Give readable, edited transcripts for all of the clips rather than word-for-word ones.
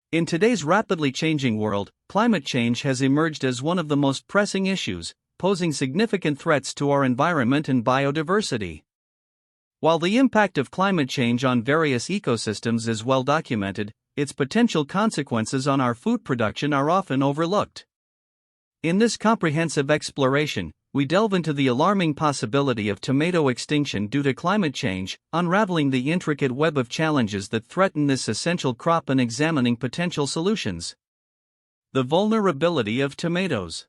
In today's rapidly changing world, climate change has emerged as one of the most pressing issues, posing significant threats to our environment and biodiversity. While the impact of climate change on various ecosystems is well documented, its potential consequences on our food production are often overlooked. In this comprehensive exploration, we delve into the alarming possibility of tomato extinction due to climate change, unraveling the intricate web of challenges that threaten this essential crop and examining potential solutions. The vulnerability of tomatoes.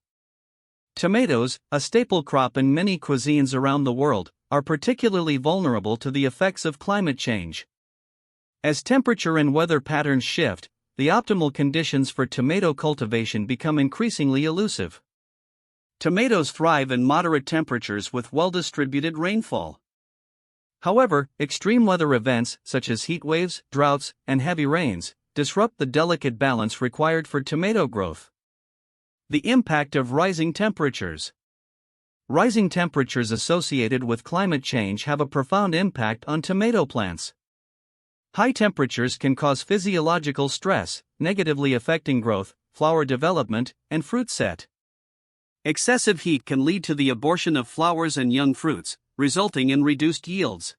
Tomatoes, a staple crop in many cuisines around the world, are particularly vulnerable to the effects of climate change. As temperature and weather patterns shift, the optimal conditions for tomato cultivation become increasingly elusive. Tomatoes thrive in moderate temperatures with well-distributed rainfall. However, extreme weather events such as heat waves, droughts, and heavy rains disrupt the delicate balance required for tomato growth. The impact of rising temperatures. Rising temperatures associated with climate change have a profound impact on tomato plants. High temperatures can cause physiological stress, negatively affecting growth, flower development, and fruit set. Excessive heat can lead to the abortion of flowers and young fruits, resulting in reduced yields.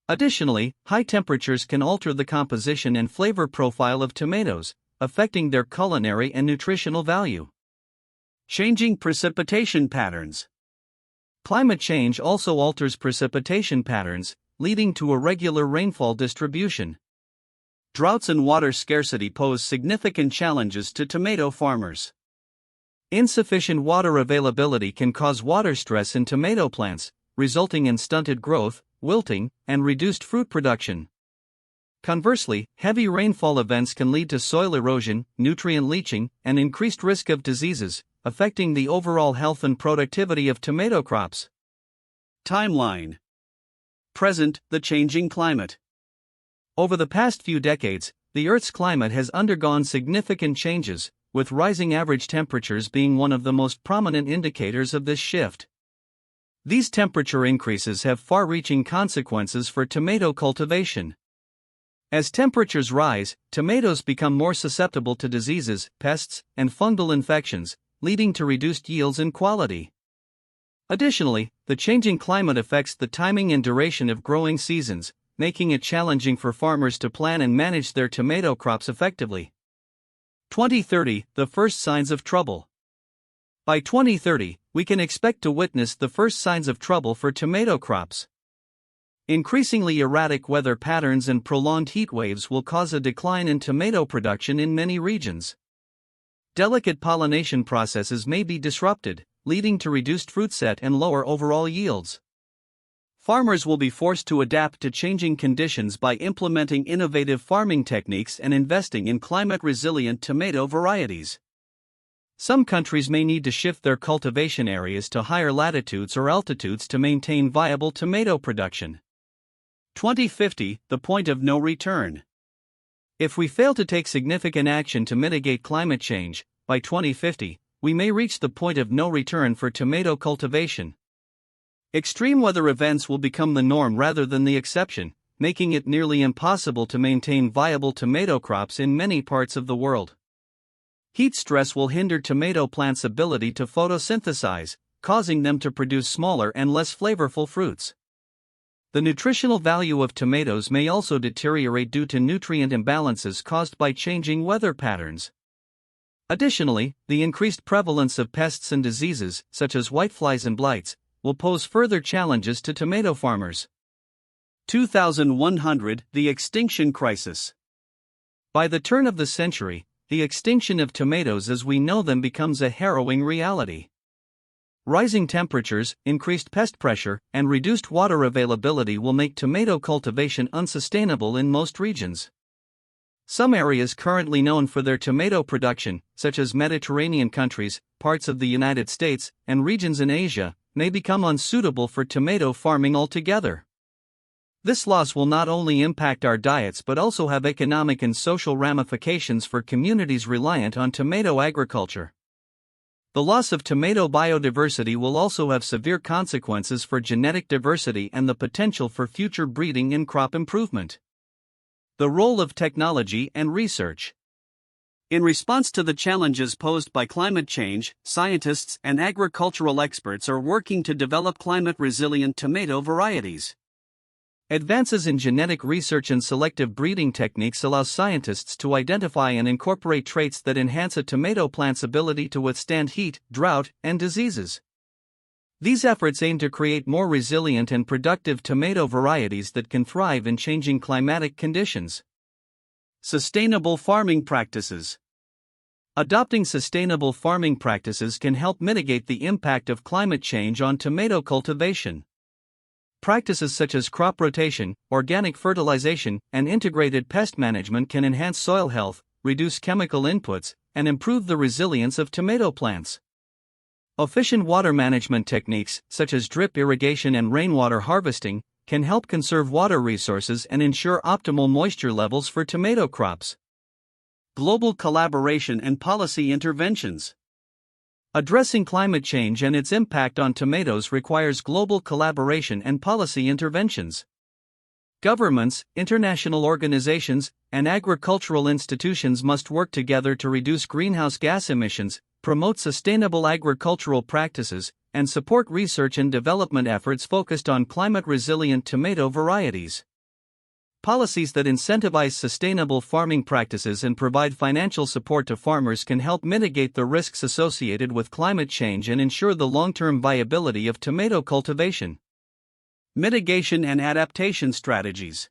Additionally, high temperatures can alter the composition and flavor profile of tomatoes, affecting their culinary and nutritional value. Changing precipitation patterns. Climate change also alters precipitation patterns, leading to irregular rainfall distribution. Droughts and water scarcity pose significant challenges to tomato farmers. Insufficient water availability can cause water stress in tomato plants, resulting in stunted growth, wilting, and reduced fruit production. Conversely, heavy rainfall events can lead to soil erosion, nutrient leaching, and increased risk of diseases, affecting the overall health and productivity of tomato crops. Timeline. Present, the changing climate. Over the past few decades, the Earth's climate has undergone significant changes, with rising average temperatures being one of the most prominent indicators of this shift. These temperature increases have far-reaching consequences for tomato cultivation. As temperatures rise, tomatoes become more susceptible to diseases, pests, and fungal infections, leading to reduced yields and quality. Additionally, the changing climate affects the timing and duration of growing seasons, making it challenging for farmers to plan and manage their tomato crops effectively. 2030, the first signs of trouble. By 2030, we can expect to witness the first signs of trouble for tomato crops. Increasingly erratic weather patterns and prolonged heat waves will cause a decline in tomato production in many regions. Delicate pollination processes may be disrupted, leading to reduced fruit set and lower overall yields. Farmers will be forced to adapt to changing conditions by implementing innovative farming techniques and investing in climate-resilient tomato varieties. Some countries may need to shift their cultivation areas to higher latitudes or altitudes to maintain viable tomato production. 2050, the point of no return. If we fail to take significant action to mitigate climate change, by 2050, we may reach the point of no return for tomato cultivation. Extreme weather events will become the norm rather than the exception, making it nearly impossible to maintain viable tomato crops in many parts of the world. Heat stress will hinder tomato plants' ability to photosynthesize, causing them to produce smaller and less flavorful fruits. The nutritional value of tomatoes may also deteriorate due to nutrient imbalances caused by changing weather patterns. Additionally, the increased prevalence of pests and diseases, such as whiteflies and blights, will pose further challenges to tomato farmers. 2100, the extinction crisis. By the turn of the century, the extinction of tomatoes as we know them becomes a harrowing reality. Rising temperatures, increased pest pressure, and reduced water availability will make tomato cultivation unsustainable in most regions. Some areas currently known for their tomato production, such as Mediterranean countries, parts of the United States, and regions in Asia, may become unsuitable for tomato farming altogether. This loss will not only impact our diets but also have economic and social ramifications for communities reliant on tomato agriculture. The loss of tomato biodiversity will also have severe consequences for genetic diversity and the potential for future breeding and crop improvement. The role of technology and research. In response to the challenges posed by climate change, scientists and agricultural experts are working to develop climate-resilient tomato varieties. Advances in genetic research and selective breeding techniques allow scientists to identify and incorporate traits that enhance a tomato plant's ability to withstand heat, drought, and diseases. These efforts aim to create more resilient and productive tomato varieties that can thrive in changing climatic conditions. Sustainable farming practices. Adopting sustainable farming practices can help mitigate the impact of climate change on tomato cultivation. Practices such as crop rotation, organic fertilization, and integrated pest management can enhance soil health, reduce chemical inputs, and improve the resilience of tomato plants. Efficient water management techniques, such as drip irrigation and rainwater harvesting, can help conserve water resources and ensure optimal moisture levels for tomato crops. Global collaboration and policy interventions. Addressing climate change and its impact on tomatoes requires global collaboration and policy interventions. Governments, international organizations, and agricultural institutions must work together to reduce greenhouse gas emissions, promote sustainable agricultural practices, and support research and development efforts focused on climate-resilient tomato varieties. Policies that incentivize sustainable farming practices and provide financial support to farmers can help mitigate the risks associated with climate change and ensure the long-term viability of tomato cultivation. Mitigation and adaptation strategies.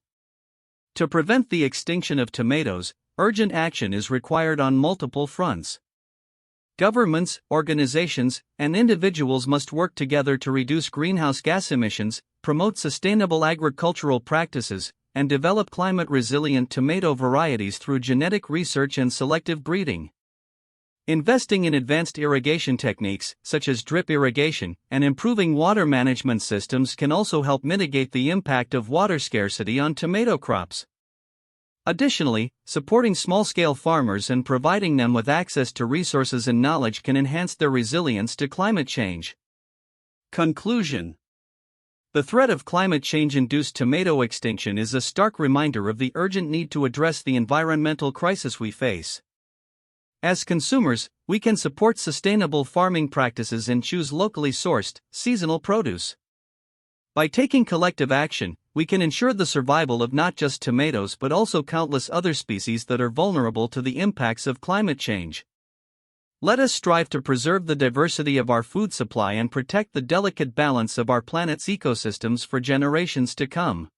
To prevent the extinction of tomatoes, urgent action is required on multiple fronts. Governments, organizations, and individuals must work together to reduce greenhouse gas emissions, promote sustainable agricultural practices, and develop climate-resilient tomato varieties through genetic research and selective breeding. Investing in advanced irrigation techniques, such as drip irrigation, and improving water management systems can also help mitigate the impact of water scarcity on tomato crops. Additionally, supporting small-scale farmers and providing them with access to resources and knowledge can enhance their resilience to climate change. Conclusion. The threat of climate change-induced tomato extinction is a stark reminder of the urgent need to address the environmental crisis we face. As consumers, we can support sustainable farming practices and choose locally sourced, seasonal produce. By taking collective action, we can ensure the survival of not just tomatoes but also countless other species that are vulnerable to the impacts of climate change. Let us strive to preserve the diversity of our food supply and protect the delicate balance of our planet's ecosystems for generations to come.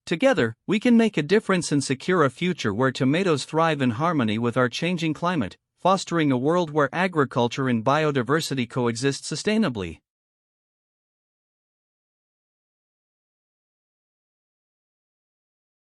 Together, we can make a difference and secure a future where tomatoes thrive in harmony with our changing climate, fostering a world where agriculture and biodiversity coexist sustainably.